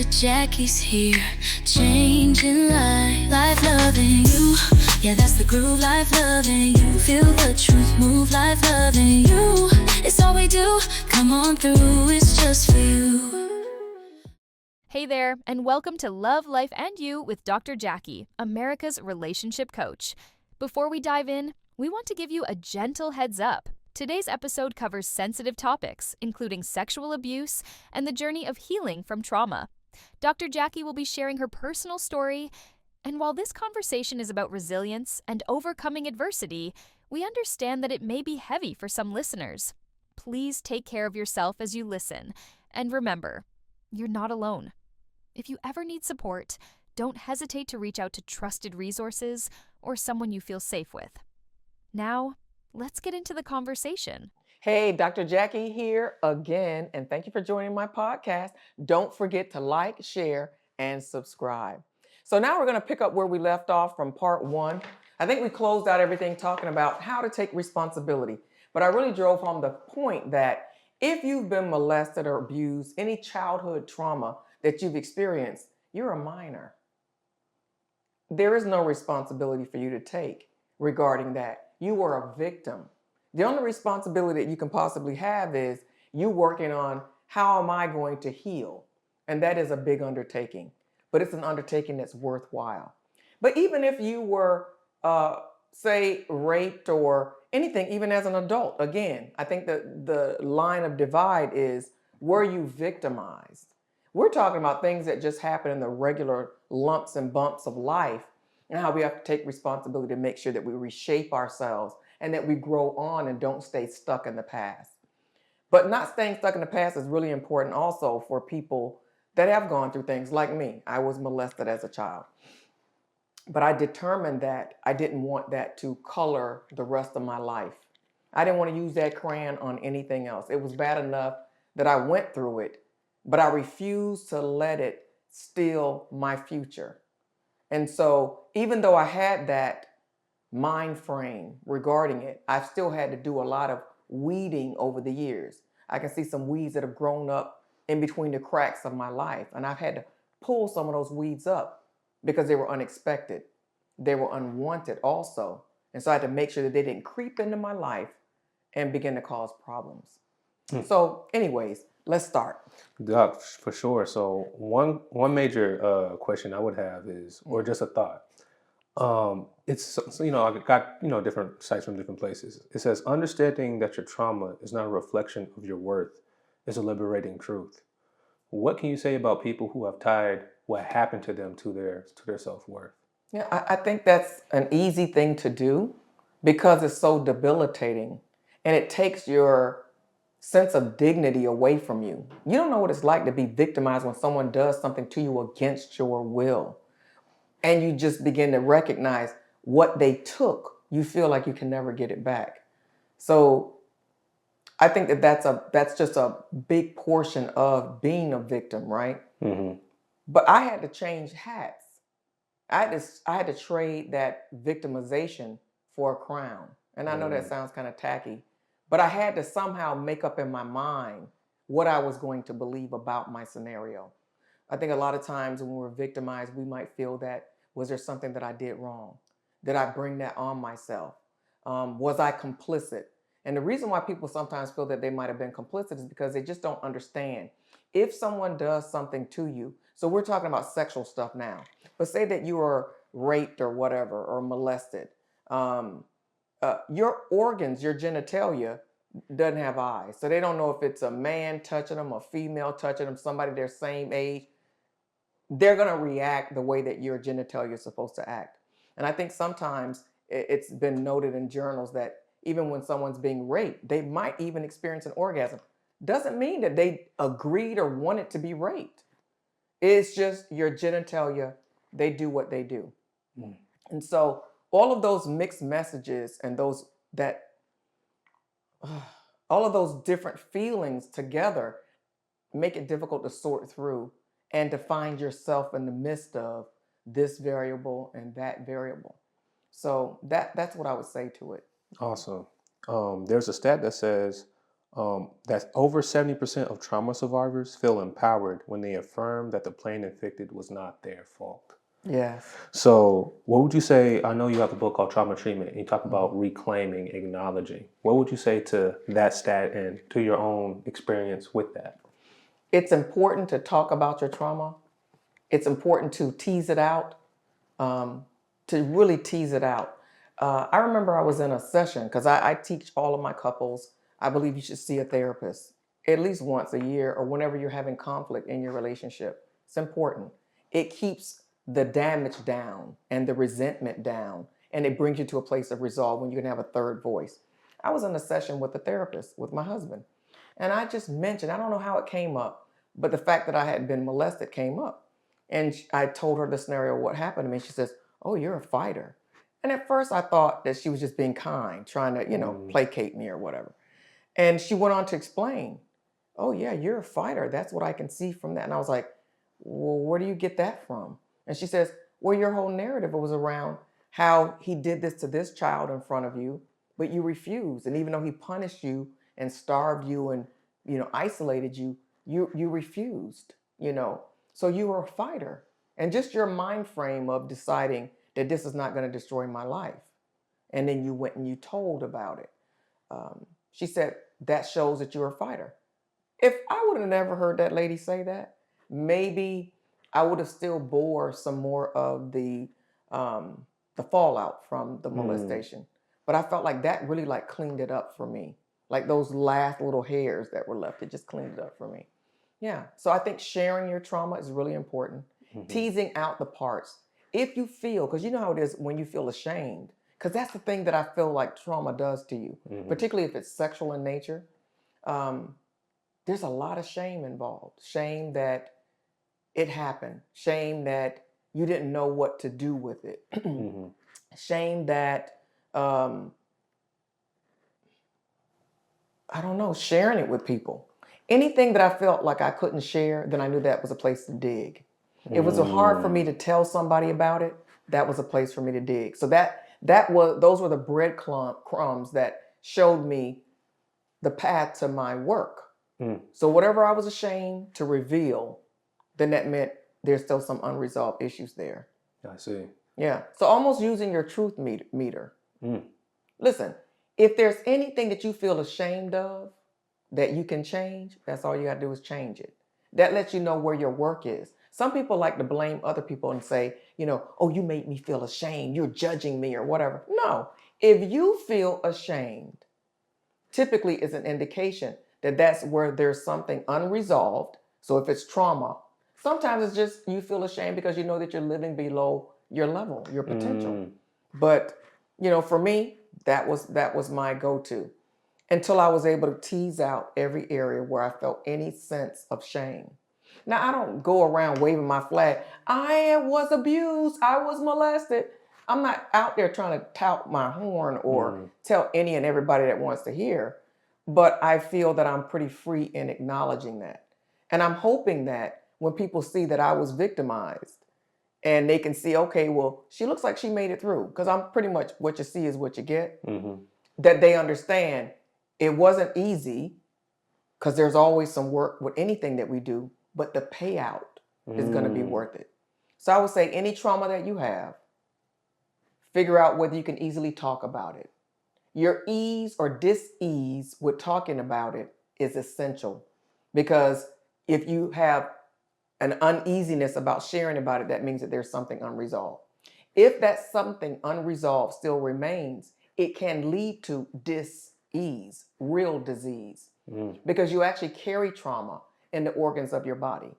Jackie's here, changing life loving you. Yeah, that's the groove, life loving you. Feel the truth, move, life loving you. It's all we do, come on through, it's just for you. Hey there, and welcome to Love, Life, and You with Dr. Jacquie, America's relationship coach. Before we dive in, we want to give you a gentle heads up. Today's episode covers sensitive topics, including sexual abuse and the journey of healing from trauma. Dr. Jacquie will be sharing her personal story, and while this conversation is about resilience and overcoming adversity, we understand that it may be heavy for some listeners. Please take care of yourself as you listen, and remember, you're not alone. If you ever need support, don't hesitate to reach out to trusted resources or someone you feel safe with. Now, let's get into the conversation. Hey, Dr. Jacquie here again, and thank you for joining my podcast. Don't forget to like, share, and subscribe. So now we're going to pick up where we left off from part one. I think we closed out everything talking about how to take responsibility, but I really drove home the point that if you've been molested or abused, any childhood trauma that you've experienced, you're a minor. There is no responsibility for you to take regarding that. You were a victim. The only responsibility that you can possibly have is you working on how am I going to heal? And that is a big undertaking, but it's an undertaking that's worthwhile. But even if you were, say, raped or anything, even as an adult, again, I think that the line of divide is, were you victimized? We're talking about things that just happen in the regular lumps and bumps of life and how we have to take responsibility to make sure that we reshape ourselves and that we grow on and don't stay stuck in the past. But not staying stuck in the past is really important also for people that have gone through things like me. I was molested as a child. But I determined that I didn't want that to color the rest of my life. I didn't want to use that crayon on anything else. It was bad enough that I went through it, but I refused to let it steal my future. And so even though I had that mind frame regarding it, I've still had to do a lot of weeding over the years. I can see some weeds that have grown up in between the cracks of my life, and I've had to pull some of those weeds up because they were unexpected. They were unwanted also. And so I had to make sure that they didn't creep into my life and begin to cause problems. So anyways, let's start. Doc, for sure. So one major question I would have is, or just a thought. It's so, I got different sites from different places. It says understanding that your trauma is not a reflection of your worth, it's a liberating truth. What can you say about people who have tied what happened to them to their self-worth? Yeah, I think that's an easy thing to do because it's so debilitating and it takes your sense of dignity away from you. You don't know what it's like to be victimized when someone does something to you against your will. And you just begin to recognize what they took. You feel like you can never get it back. So I think that that's just a big portion of being a victim, right? Mm-hmm. But I had to change hats. I had to trade that victimization for a crown. And I know that sounds kind of tacky, but I had to somehow make up in my mind what I was going to believe about my scenario. I think a lot of times when we're victimized, we might feel that, was there something that I did wrong? Did I bring that on myself? Was I complicit? And the reason why people sometimes feel that they might have been complicit is because they just don't understand. If someone does something to you, so we're talking about sexual stuff now, but say that you were raped or whatever, or molested. Your organs, your genitalia, doesn't have eyes. So they don't know if it's a man touching them, a female touching them, somebody their same age. They're going to react the way that your genitalia is supposed to act. And I think sometimes it's been noted in journals that even when someone's being raped, they might even experience an orgasm. Doesn't mean that they agreed or wanted to be raped. It's just your genitalia, they do what they do. Mm. And so all of those mixed messages and all of those different feelings together make it difficult to sort through and to find yourself in the midst of this variable and that variable. So that's what I would say to it. Awesome. There's a stat that says that over 70% of trauma survivors feel empowered when they affirm that the pain inflicted was not their fault. Yes. So, what would you say? I know you have a book called Trauma Treatment, and you talk Mhm. about reclaiming, acknowledging. What would you say to that stat and to your own experience with that? It's important to talk about your trauma. It's important to tease it out, to really tease it out. I remember I was in a session because I teach all of my couples. I believe you should see a therapist at least once a year or whenever you're having conflict in your relationship. It's important. It keeps the damage down and the resentment down, and it brings you to a place of resolve when you can have a third voice. I was in a session with a therapist with my husband, and I just mentioned, I don't know how it came up, but the fact that I had been molested came up. And I told her the scenario, what happened to me. She says, "Oh, you're a fighter." And at first I thought that she was just being kind, trying to, Mm, placate me or whatever. And she went on to explain, "Oh, yeah, you're a fighter. That's what I can see from that." And I was like, "Well, where do you get that from?" And she says, "Well, your whole narrative was around how he did this to this child in front of you, but you refused. And even though he punished you and starved you and, isolated you, you refused, So you were a fighter. And just your mind frame of deciding that this is not going to destroy my life. And then you went and you told about it." She said, "That shows that you're a fighter." If I would have never heard that lady say that, maybe I would have still bore some more of the fallout from the mm, molestation. But I felt like that really like cleaned it up for me. Like those last little hairs that were left, it just cleaned it up for me. Yeah. So I think sharing your trauma is really important. mhm, Teasing out the parts. If you feel, because you know how it is when you feel ashamed, because that's the thing that I feel like trauma does to you, mhm, particularly if it's sexual in nature. Um, there's a lot of shame involved. Shame that it happened. Shame that you didn't know what to do with it. mhm, Shame that, um, I don't know, sharing it with people. Anything that I felt like I couldn't share, then I knew that was a place to dig. It was hard for me mm, to tell somebody about it. That was a place for me to dig. So that was those were the crumbs that showed me the path to my work. mm. So whatever I was ashamed to reveal, then that meant there's still some unresolved issues there. I see. Yeah. So almost using your truth meter. Mm, Listen, if there's anything that you feel ashamed of that you can change, that's all you got to do is change it. That lets you know where your work is. Some people like to blame other people and say, "Oh, you made me feel ashamed. You're judging me or whatever." No. If you feel ashamed, typically is an indication that that's where there's something unresolved. So if it's trauma, sometimes it's just you feel ashamed because you know that you're living below your level, your potential. mm, But for me, that was my go-to until I was able to tease out every area where I felt any sense of shame. Now I don't go around waving my flag. I was abused. I was molested. I'm not out there trying to tout my horn or mm, tell any and everybody that wants to hear, but I feel that I'm pretty free in acknowledging that. And I'm hoping that when people see that I was victimized and they can see, okay, well, she looks like she made it through, because I'm pretty much what you see is what you get, mhm, that they understand it wasn't easy because there's always some work with anything that we do, but the payout is going to be mm, worth it. So I would say any trauma that you have, figure out whether you can easily talk about it. Your ease or dis-ease with talking about it is essential, because if you have an uneasiness about sharing about it, that means that there's something unresolved. If that something unresolved still remains, it can lead to dis-ease, real disease, mm, because you actually carry trauma in the organs of your body.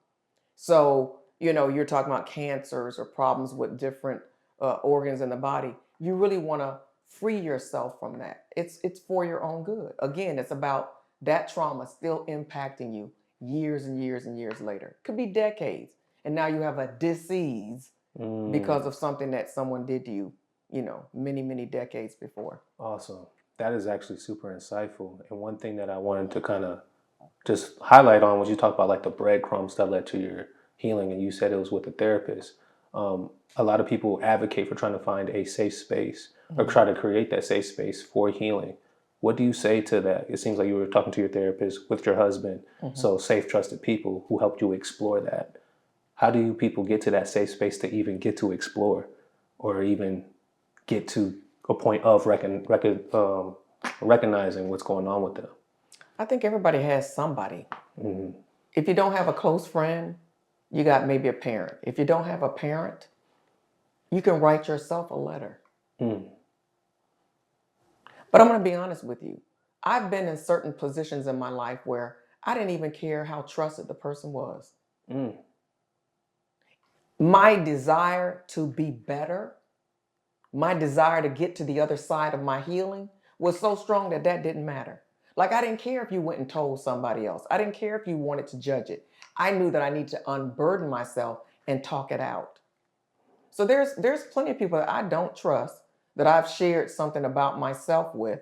So, you're talking about cancers or problems with different organs in the body. You really want to free yourself from that. It's for your own good. Again, it's about that trauma still impacting you years and years and years later. Could be decades. And now you have a disease because mm. of something that someone did to you, many, many decades before. Awesome. That is actually super insightful. And one thing that I wanted to kind of just highlight on was you talked about like the breadcrumbs that led to your healing, and you said it was with a therapist. A lot of people advocate for trying to find a safe space or Mhm. try to create that safe space for healing What do you say to that? It seems like you were talking to your therapist with your husband. So safe, trusted people who helped you explore that. How do you people get to that safe space to even get to explore or even get to a point of recognizing what's going on with them? I think everybody has somebody. If you don't have a close friend, you got maybe a parent. If you don't have a parent, you can write yourself a letter. But I'm going to be honest with you. I've been in certain positions in my life where I didn't even care how trusted the person was. My desire to be better, my desire to get to the other side of my healing was so strong that that didn't matter. Like, I didn't care if you went and told somebody else. I didn't care if you wanted to judge it. I knew that I need to unburden myself and talk it out. So there's plenty of people that I don't trust that I've shared something about myself with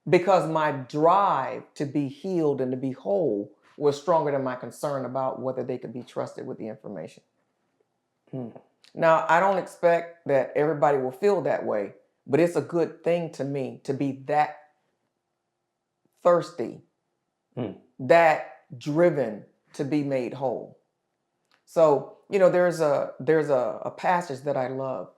because my drive to be healed and to be whole was stronger than my concern about whether they could be trusted with the information. Now, I don't expect that everybody will feel that way, but it's a good thing to me to be that thirsty, that driven to be made whole. So, there's a passage that I love.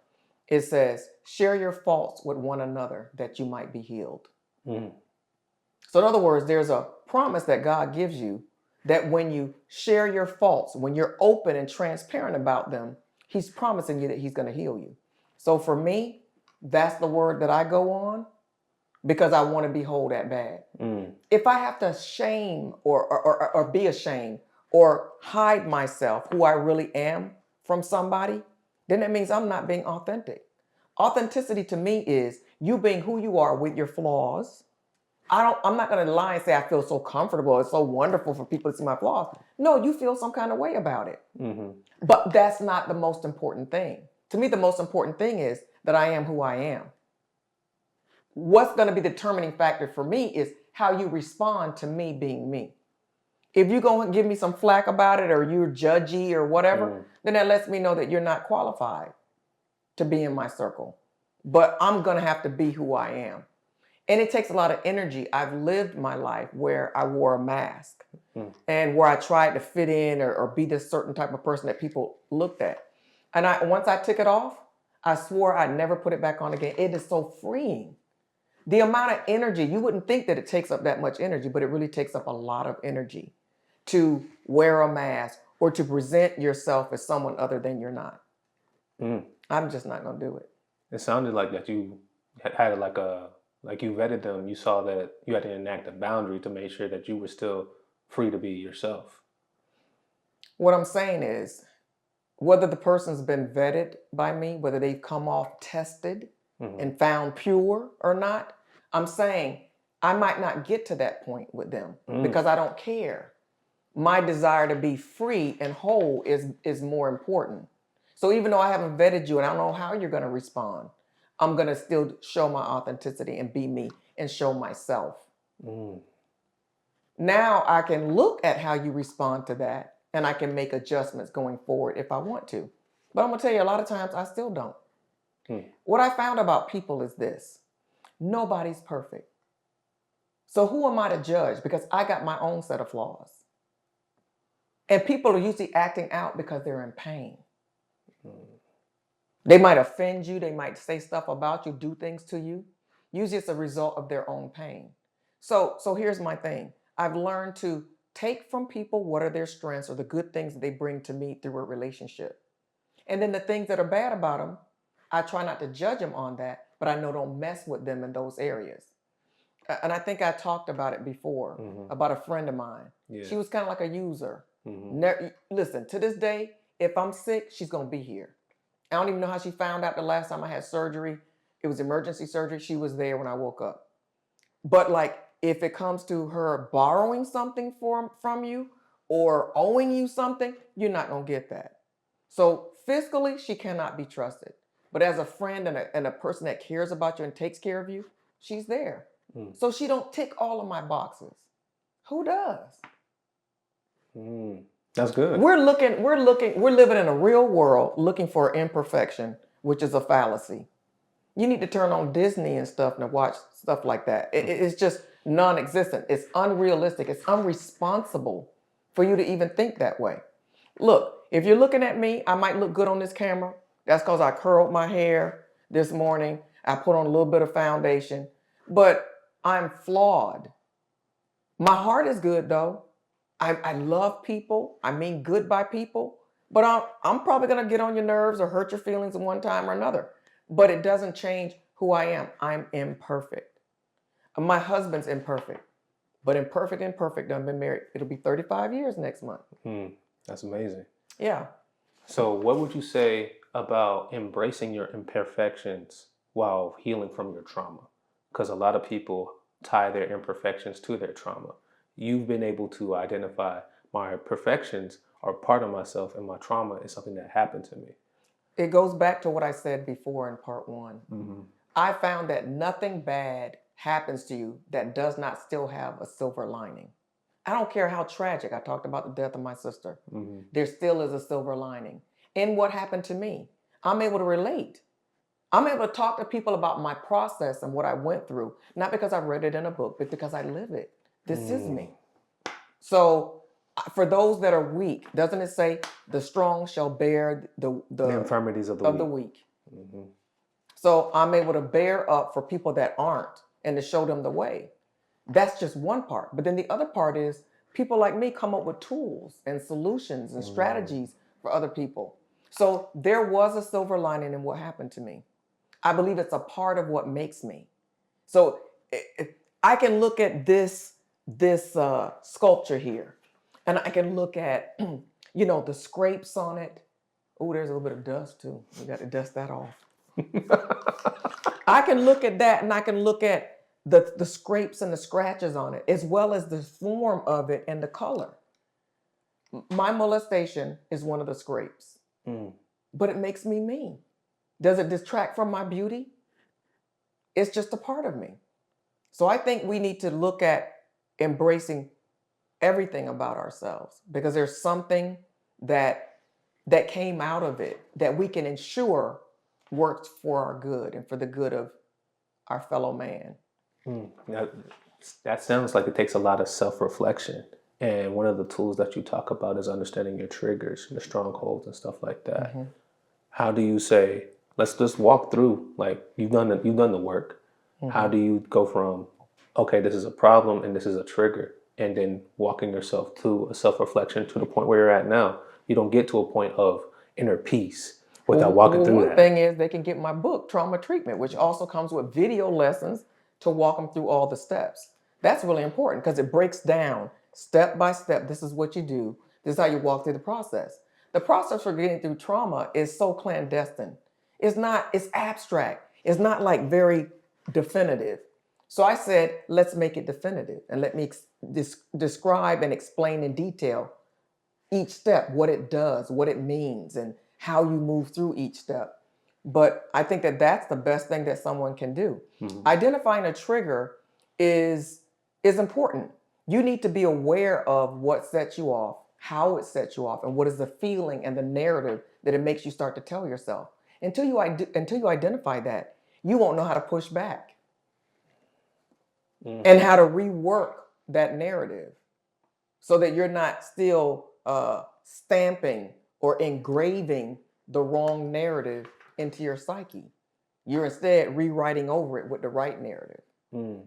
It says, share your faults with one another that you might be healed. So in other words, there's a promise that God gives you that when you share your faults, when you're open and transparent about them, he's promising you that he's going to heal you. So for me, that's the word that I go on because I want to be whole that bad. If I have to shame or be ashamed or hide myself, who I really am from somebody, then that means I'm not being authentic. Authenticity to me is you being who you are with your flaws. I'm not going to lie and say I feel so comfortable. It's so wonderful for people to see my flaws. No, you feel some kind of way about it. But that's not the most important thing. To me, the most important thing is that I am who I am. What's going to be the determining factor for me is how you respond to me being me. If you're going to give me some flack about it or you're judgy or whatever, then that lets me know that you're not qualified to be in my circle. But I'm going to have to be who I am. And it takes a lot of energy. I've lived my life where I wore a mask and where I tried to fit in or be this certain type of person that people looked at. And once I took it off, I swore I'd never put it back on again. It is so freeing. The amount of energy, you wouldn't think that it takes up that much energy, but it really takes up a lot of energy to wear a mask or to present yourself as someone other than you're not. I'm just not going to do it. It sounded like that you had like you vetted them, you saw that you had to enact a boundary to make sure that you were still free to be yourself. What I'm saying is, whether the person's been vetted by me, whether they've come off tested and found pure or not, I'm saying I might not get to that point with them because I don't care. My desire to be free and whole is more important. So even though I haven't vetted you and I don't know how you're going to respond, I'm going to still show my authenticity and be me and show myself. Now I can look at how you respond to that and I can make adjustments going forward if I want to. But I'm going to tell you, a lot of times I still don't. What I found about people is this: nobody's perfect. So who am I to judge? Because I got my own set of flaws. And people are usually acting out because they're in pain. They might offend you. They might say stuff about you, do things to you. Usually it's a result of their own pain. So here's my thing. I've learned to take from people what are their strengths or the good things that they bring to me through a relationship. And then the things that are bad about them, I try not to judge them on that, but I know don't mess with them in those areas. And I think I talked about it before, about a friend of mine. Yeah. She was kind of like a user. Listen, to this day, if I'm sick, she's going to be here. I don't even know how she found out the last time I had surgery. It was emergency surgery. She was there when I woke up. But like, if it comes to her borrowing something from you or owing you something, you're not going to get that. So fiscally, she cannot be trusted. But as a friend and a person that cares about you and takes care of you, she's there. So she don't tick all of my boxes. Who does? That's good. We're living in a real world looking for imperfection, which is a fallacy. You need to turn on Disney and stuff and watch stuff like that. It's just non-existent. It's unrealistic. It's unresponsible for you to even think that way. Look, if you're looking at me, I might look good on this camera. That's because I curled my hair this morning. I put on a little bit of foundation, but I'm flawed. My heart is good though. I love people. I mean good by people, but I'm probably going to get on your nerves or hurt your feelings at one time or another. But it doesn't change who I am. I'm imperfect. My husband's imperfect, but imperfect. I've been married. It'll be 35 years next month. That's amazing. Yeah. So what would you say about embracing your imperfections while healing from your trauma? Because a lot of people tie their imperfections to their trauma. You've been able to identify my imperfections are part of myself and my trauma is something that happened to me. It goes back to what I said before in part one. Mm-hmm. I found that nothing bad happens to you that does not still have a silver lining. I don't care how tragic. I talked about the death of my sister. Mm-hmm. There still is a silver lining in what happened to me. I'm able to relate. I'm able to talk to people about my process and what I went through, not because I read it in a book, but because I live it. This is me. So for those that are weak, doesn't it say the strong shall bear the infirmities of the weak? Mm-hmm. So I'm able to bear up for people that aren't and to show them the way. That's just one part. But then the other part is people like me come up with tools and solutions and strategies for other people. So there was a silver lining in what happened to me. I believe it's a part of what makes me. So I can look at this sculpture here, and I can look at, the scrapes on it. Oh, there's a little bit of dust too. We got to dust that off. I can look at that, and I can look at the scrapes and the scratches on it, as well as the form of it and the color. My molestation is one of the scrapes, but it makes me me. Does it distract from my beauty? It's just a part of me. So I think we need to look at embracing everything about ourselves, because there's something that came out of it that we can ensure works for our good and for the good of our fellow man. That sounds like it takes a lot of self-reflection. And one of the tools that you talk about is understanding your triggers, your strongholds and stuff like that. Mm-hmm. How do you say, let's just walk through, like you've done the work. Mm-hmm. How do you go from, okay, this is a problem and this is a trigger, and then walking yourself to a self-reflection to the point where you're at now? You don't get to a point of inner peace without walking through that. One thing is they can get my book, Trauma Treatment, which also comes with video lessons to walk them through all the steps. That's really important because it breaks down step by step. This is what you do. This is how you walk through the process. The process for getting through trauma is so clandestine. It's abstract. It's not like very definitive. So I said, let's make it definitive and let me describe and explain in detail each step, what it does, what it means, and how you move through each step. But I think that that's the best thing that someone can do. Mm-hmm. Identifying a trigger is important. You need to be aware of what sets you off, how it sets you off, and what is the feeling and the narrative that it makes you start to tell yourself. Until you identify that, you won't know how to push back and how to rework that narrative so that you're not still stamping or engraving the wrong narrative into your psyche. You're instead rewriting over it with the right narrative. And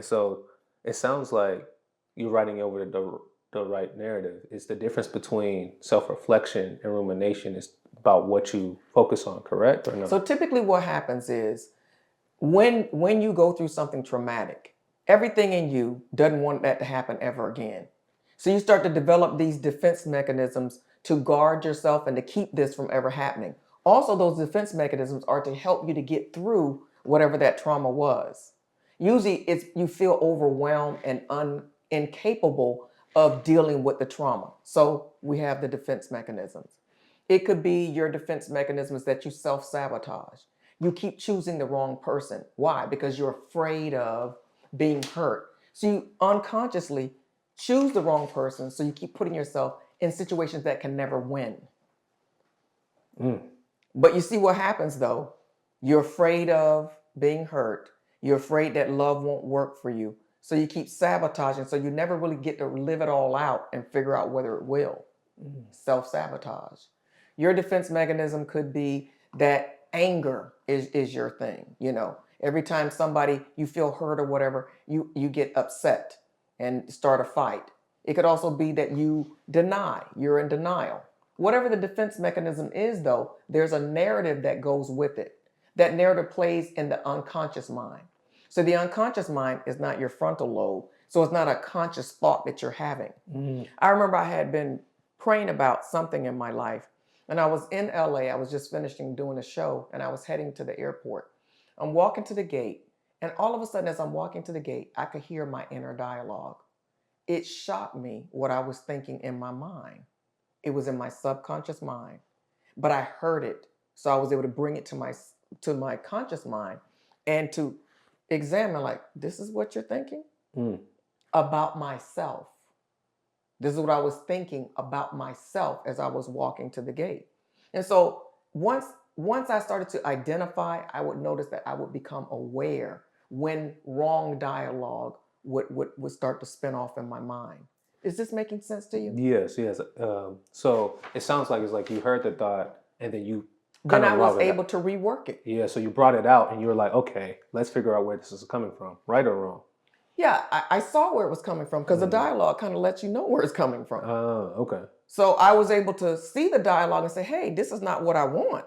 so it sounds like you're writing over the right narrative. Is the difference between self-reflection and rumination is about what you focus on, correct or no? So typically what happens is when you go through something traumatic, everything in you doesn't want that to happen ever again. So you start to develop these defense mechanisms to guard yourself and to keep this from ever happening. Also, those defense mechanisms are to help you to get through whatever that trauma was. Usually you feel overwhelmed and incapable of dealing with the trauma. So we have the defense mechanisms. It could be your defense mechanisms that you self-sabotage. You keep choosing the wrong person. Why? Because you're afraid of being hurt. So you unconsciously choose the wrong person, so you keep putting yourself in situations that can never win. But you see what happens though, You're afraid of being hurt. You're afraid that love won't work for you. So you keep sabotaging. So you never really get to live it all out and figure out whether it will. Self-sabotage. Your defense mechanism could be that anger is your thing. You know, every time somebody you feel hurt or whatever, you get upset and start a fight. It could also be that you deny, you're in denial. Whatever the defense mechanism is, though, there's a narrative that goes with it. That narrative plays in the unconscious mind. So the unconscious mind is not your frontal lobe. So it's not a conscious thought that you're having. I remember I had been praying about something in my life, and I was in LA. I was just finishing doing a show, and I was heading to the airport. I'm walking to the gate, and all of a sudden, as I'm walking to the gate, I could hear my inner dialogue. It shocked me what I was thinking in my mind. It was in my subconscious mind, but I heard it, so I was able to bring it to my conscious mind and to examine, like, this is what you're thinking about myself. This is what I was thinking about myself as I was walking to the gate. And so once I started to identify, I would notice that I would become aware when wrong dialogue would start to spin off in my mind. Is this making sense to you? Yes, yes. So it sounds like it's like you heard the thought and then you Then kind I of was brought it able out. to rework it. Yeah, so you brought it out and you were like, okay, let's figure out where this is coming from, right or wrong. Yeah, I saw where it was coming from because the dialogue kind of lets you know where it's coming from. Okay. So I was able to see the dialogue and say, hey, this is not what I want.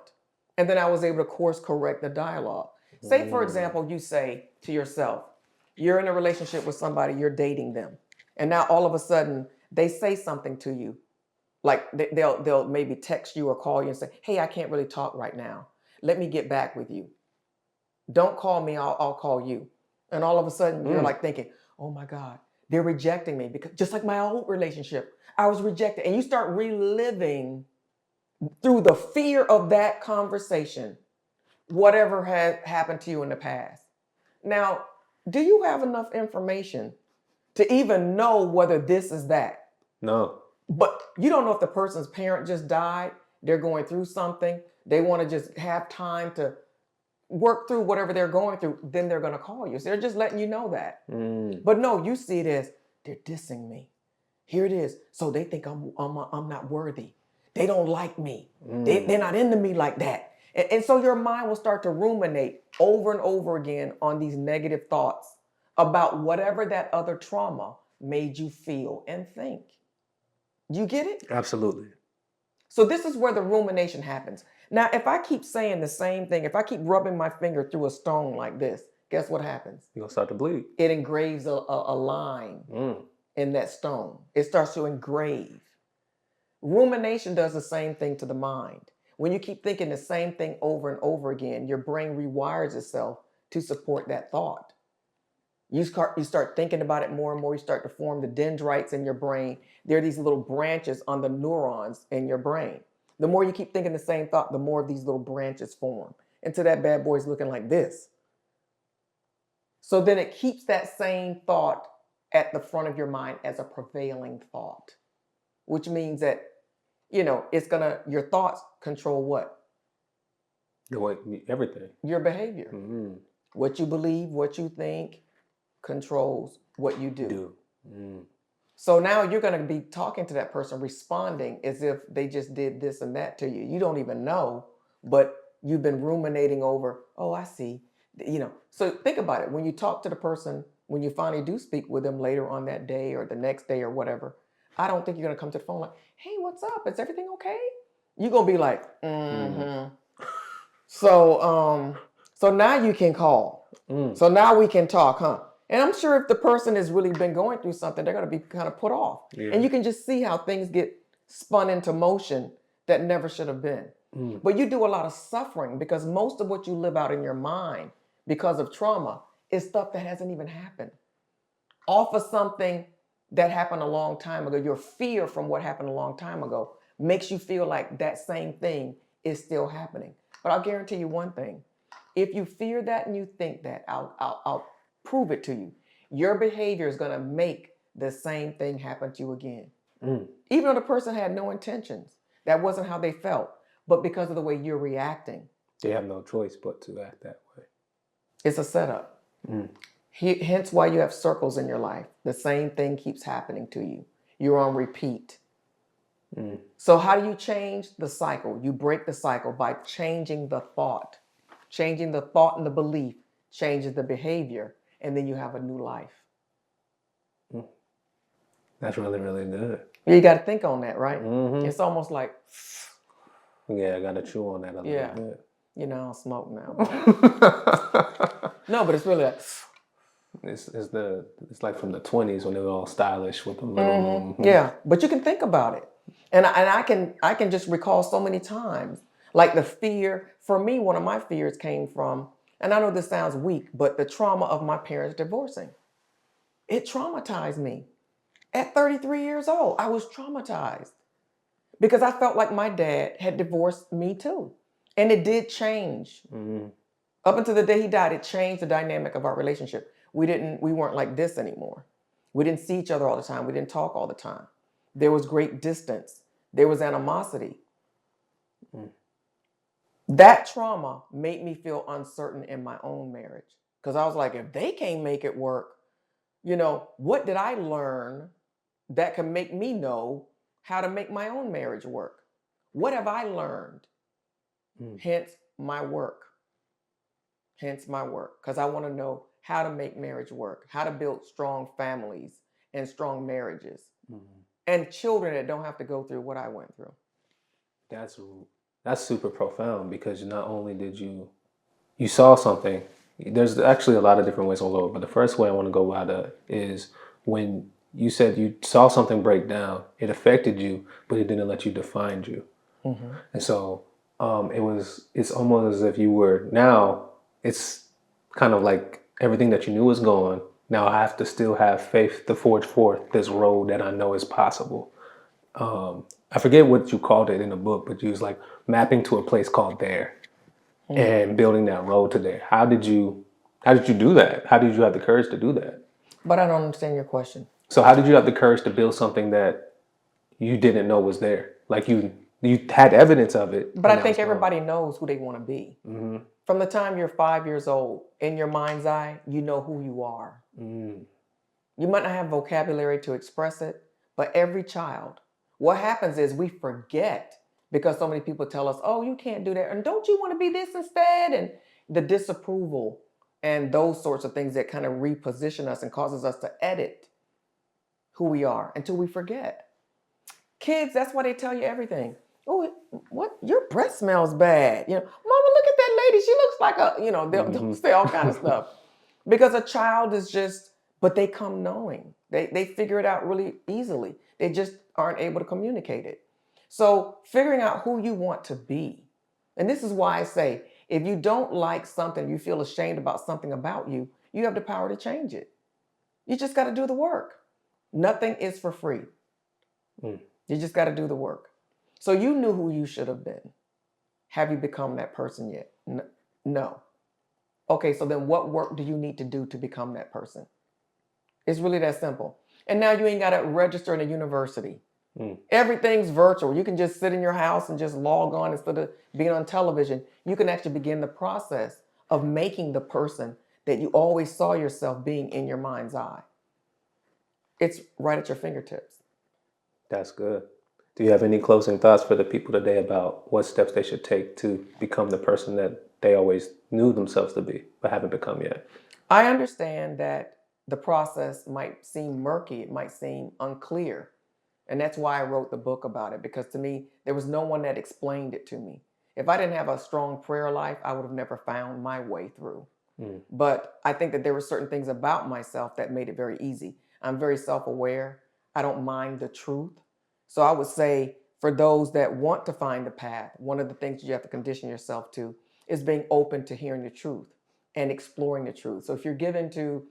And then I was able to course correct the dialogue. Say, for example, you say to yourself, you're in a relationship with somebody, you're dating them. And now all of a sudden they say something to you. Like they'll maybe text you or call you and say, hey, I can't really talk right now. Let me get back with you. Don't call me, I'll call you. And all of a sudden you're like thinking, oh my God, they're rejecting me, because just like my old relationship, I was rejected. And you start reliving through the fear of that conversation, whatever had happened to you in the past. Now, do you have enough information to even know whether this is that? No. But you don't know if the person's parent just died, they're going through something, they want to just have time to work through whatever they're going through, then they're going to call you. So they're just letting you know that. But no, you see it as they're dissing me. Here it is. So they think I'm not worthy. They don't like me. They're not into me like that. And so your mind will start to ruminate over and over again on these negative thoughts about whatever that other trauma made you feel and think. You get it? Absolutely. So this is where the rumination happens. Now, if I keep saying the same thing, if I keep rubbing my finger through a stone like this, guess what happens? You're going to start to bleed. It engraves a line in that stone. It starts to engrave. Rumination does the same thing to the mind. When you keep thinking the same thing over and over again, your brain rewires itself to support that thought. You start thinking about it more and more. You start to form the dendrites in your brain. There are these little branches on the neurons in your brain. The more you keep thinking the same thought, the more of these little branches form until that bad boy is looking like this. So then it keeps that same thought at the front of your mind as a prevailing thought, which means that, your thoughts control what? Everything. Your behavior. What you believe, what you think, controls what you do. So now you're going to be talking to that person, responding as if they just did this and that to you. You don't even know, but you've been ruminating over, oh, I see. So think about it. When you talk to the person, when you finally do speak with them later on that day or the next day or whatever, I don't think you're going to come to the phone like, hey, what's up? Is everything okay? You're going to be like, So now you can call. So now we can talk, huh? And I'm sure if the person has really been going through something, they're going to be kind of put off. Yeah. And you can just see how things get spun into motion that never should have been. But you do a lot of suffering because most of what you live out in your mind because of trauma is stuff that hasn't even happened. Off of something that happened a long time ago, your fear from what happened a long time ago makes you feel like that same thing is still happening. But I'll guarantee you one thing. If you fear that and you think that, I'll prove it to you. Your behavior is going to make the same thing happen to you again. Even though the person had no intentions. That wasn't how they felt. But because of the way you're reacting. They have no choice but to act that way. It's a setup. Hence why you have circles in your life. The same thing keeps happening to you. You're on repeat. So how do you change the cycle? You break the cycle by changing the thought. Changing the thought and the belief changes the behavior, and then you have a new life. That's really, really good. You got to think on that, right? Mm-hmm. It's almost like, Yeah, I got to chew on that a little bit. You know, I don't smoke now. No, but it's really like, It's like from the 20s when they were all stylish with the little. yeah. But you can think about it, and I can just recall so many times, like the fear. For me, one of my fears came from, and I know this sounds weak, but the trauma of my parents divorcing. It traumatized me. At 33 years old, I was traumatized because I felt like my dad had divorced me too. And it did change. Up until the day he died, it changed the dynamic of our relationship. We weren't like this anymore. We didn't see each other all the time. We didn't talk all the time. There was great distance. There was animosity. That trauma made me feel uncertain in my own marriage. Because I was like, if they can't make it work, what did I learn that can make me know how to make my own marriage work? What have I learned? Hence my work. Because I want to know how to make marriage work, how to build strong families and strong marriages, and children that don't have to go through what I went through. That's super profound, because not only did you saw something. There's actually a lot of different ways to go, but the first way I want to go about it is when you said you saw something break down. It affected you, but it didn't let you define you. And so it's almost as if you were now. It's kind of like everything that you knew was gone. Now I have to still have faith to forge forth this road that I know is possible. I forget what you called it in the book, but you was like mapping to a place called there. And building that road to there. How did you do that? How did you have the courage to do that? But I don't understand your question. So how did you have the courage to build something that you didn't know was there? Like you had evidence of it. But I think everybody knows who they want to be. From the time you're 5 years old, in your mind's eye, you know who you are. You might not have vocabulary to express it, but every child, what happens is we forget. Because so many people tell us, oh, you can't do that. And don't you want to be this instead? And the disapproval and those sorts of things that kind of reposition us and causes us to edit who we are until we forget. Kids, that's why they tell you everything. Oh, what? Your breath smells bad. Mama, look at that lady. She looks like they'll say all kind of stuff. Because a child is but they come knowing. They figure it out really easily. They just aren't able to communicate it. So figuring out who you want to be. And this is why I say, if you don't like something, you feel ashamed about something about you, you have the power to change it. You just got to do the work. Nothing is for free. You just got to do the work. So you knew who you should have been. Have you become that person yet? No. Okay, so then what work do you need to do to become that person? It's really that simple. And now you ain't got to register in a university. Everything's virtual. You can just sit in your house and just log on instead of being on television. You can actually begin the process of making the person that you always saw yourself being in your mind's eye. It's right at your fingertips. That's good. Do you have any closing thoughts for the people today about what steps they should take to become the person that they always knew themselves to be, but haven't become yet? I understand that the process might seem murky. It might seem unclear. And that's why I wrote the book about it, because to me, there was no one that explained it to me. If I didn't have a strong prayer life, I would have never found my way through. But I think that there were certain things about myself that made it very easy. I'm very self-aware. I don't mind the truth. So I would say for those that want to find the path, one of the things you have to condition yourself to is being open to hearing the truth and exploring the truth. So if you're given to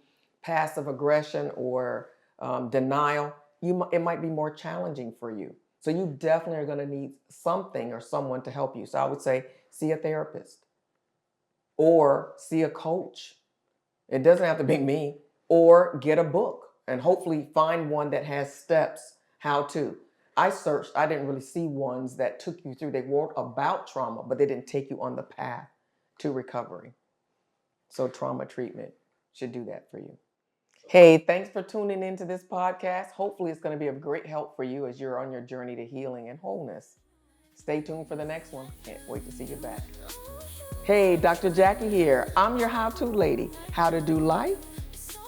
passive aggression or denial, it might be more challenging for you. So you definitely are going to need something or someone to help you. So I would say see a therapist or see a coach. It doesn't have to be me. Or get a book and hopefully find one that has steps how to. I searched. I didn't really see ones that took you through. They wrote about trauma, but they didn't take you on the path to recovery. So trauma treatment should do that for you. Hey, thanks for tuning into this podcast. Hopefully it's going to be of great help for you as you're on your journey to healing and wholeness. Stay tuned for the next one. Can't wait to see you back. Hey, Dr. Jacquie here. I'm your how-to lady. How to do life,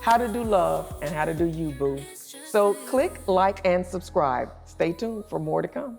how to do love, and how to do you, boo. So click, like, and subscribe. Stay tuned for more to come.